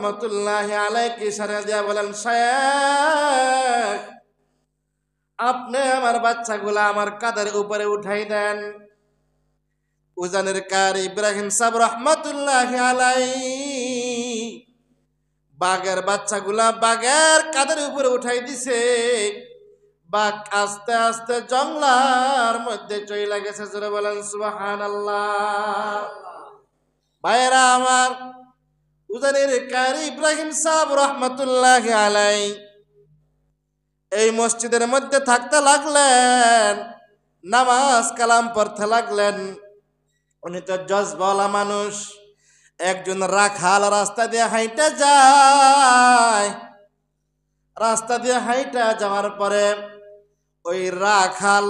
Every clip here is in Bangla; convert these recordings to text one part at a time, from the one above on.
রহমতুল্লাহি আলাইহি ইশারা দিয়া বলেন, শেখ আপনি আমার বাচ্চাগুলা আমার কাঁধের উপরে উঠাই দেন। উজানের কারি ইব্রাহিম সাহেব রহমতুল্লাহি আলাইহি বাঘের বাচ্চাগুলা বাঘের কাঁধের উপরে উঠাই দিছে। বাঘ আস্তে আস্তে জঙ্গলার মধ্যে চলে গেছে। জোরে বলেন সুবহানাল্লাহ। ভাইরা আমার, উজানের কারি ইব্রাহিম সাহেব রহমতুল্লাহি আলাইহি এই মসজিদের মধ্যে থাকতে লাগলেন, নামাজ কালাম পড়তে লাগলেন। উনি তো জজবলা মানুষ। একজন রাখাল রাস্তা দিয়ে হাইটা যায়। রাস্তা দিয়ে হাইটা যাওয়ার পরে ওই রাখাল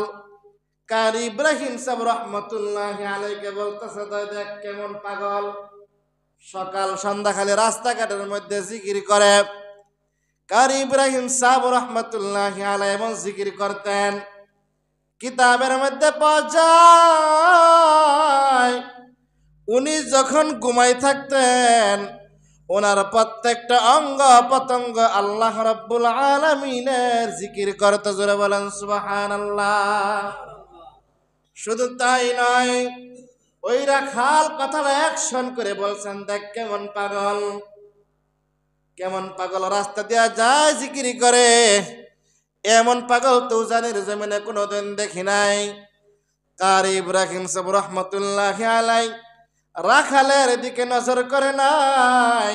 কারি ইব্রাহিম সাহেব রহমতুল্লাহি আলাইহিকে বলতেছে, দেখ কেমন পাগল, সকাল সন্ধ্যা খালি রাস্তাঘাটের মধ্যে জিকির করে। কারি ইব্রাহিম সাহেব রহমতুল্লাহি আলাইহি এমন জিকির করতেন, কিতাবের মধ্যে পাওয়া যায় উনি যখন ঘুমাই থাকতেন ওনার প্রত্যেকটা অঙ্গ প্রত্যঙ্গ আল্লাহ রাব্বুল আলামিনের জিকির করতে। জোরে বলেন সুবহানাল্লাহ। শুধু তাই নয়, ওই রাখাল কথাটা অ্যাকশন করে বলছেন, দেখ কেমন পাগল, কেমন পাগল রাস্তা দিয়া যায় জিকির করে। এমন পাগল তো উজানের জমিনে কোনোদিন দেখি নাই। কারি ইব্রাহিম সাহেব রহমতুল্লাহি আলাইহি রাখালের দিকে নজর করে নাই,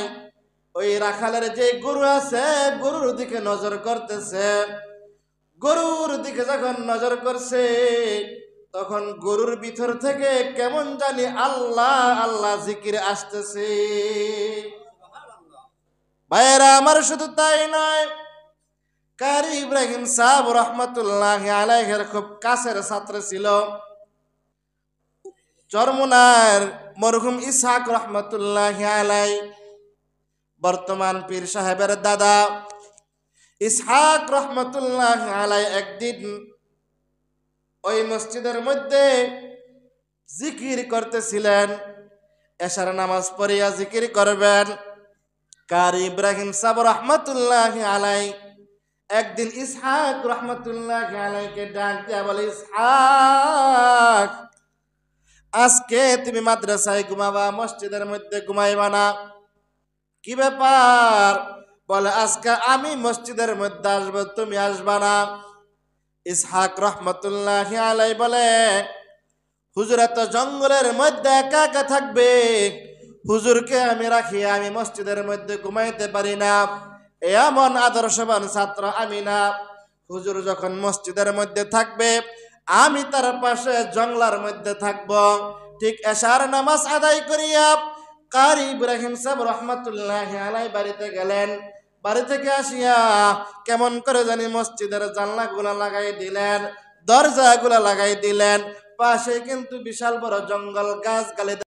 ওই রাখালের যে গরু আছে গরুর দিকে নজর করতেছে। গরুর দিকে যখন নজর করছে তখন গরুর ভিতর থেকে কেমন জানি আল্লাহ আল্লাহ জিকির আসতেছে। ভাইরা আমার, শুধু তাই নয়, কারি ইব্রাহিম সাহেব রহমতুল্লাহি আলাইহির খুব কাছের ছাত্র ছিল চরমুনার মরহুম ইসহাক রহমতুল্লাহি আলাইহি, বর্তমান পীর সাহেবের দাদা ইসহাক রহমতুল্লাহি আলাইহি একদিন ওই মসজিদের মধ্যে জিকির করতেছিলেন। এশার নামাজ পড়িয়া জিকির করবেন। কারি ইব্রাহিম সাহেব রহমতুল্লাহি আলাইহি একদিন ইসহাক রহমতুল্লাহি আলাইহিকে ডাক দিয়া বলে, ইসহাক আজকে তুমি মাদ্রাসায় ঘুমাবা, মসজিদের মধ্যে ঘুমাইবা না, কি ব্যাপার? বলে, আজকে আমি মসজিদের মধ্যে আসবো, তুমি আসবা না। ইসহাক রহমতুল্লাহি আলাইহি বলে, হুজুর এত জঙ্গলের মধ্যে একা একা থাকবে, হুজুরকে আমি রাখি, আমি মসজিদের মধ্যে ঘুমাইতে পারি না, এমন আদর্শবান ছাত্র আমি না। হুজুর যখন মসজিদের মধ্যে থাকবে আমি তার পাশে জঙ্গলার মধ্যে থাকব। ঠিক এশার নামাজ আদায় করিয়া কারি ইব্রাহিম সাহেব রহমতুল্লাহি আলাইহি বাড়িতে গেলেন। বাড়ি থেকে আসিয়া কেমন করে জানি মসজিদের জানলাগুলা লাগাই দিলেন, দরজাগুলা লাগাই দিলেন। পাশে কিন্তু বিশাল বড় জঙ্গল, গাছ গালি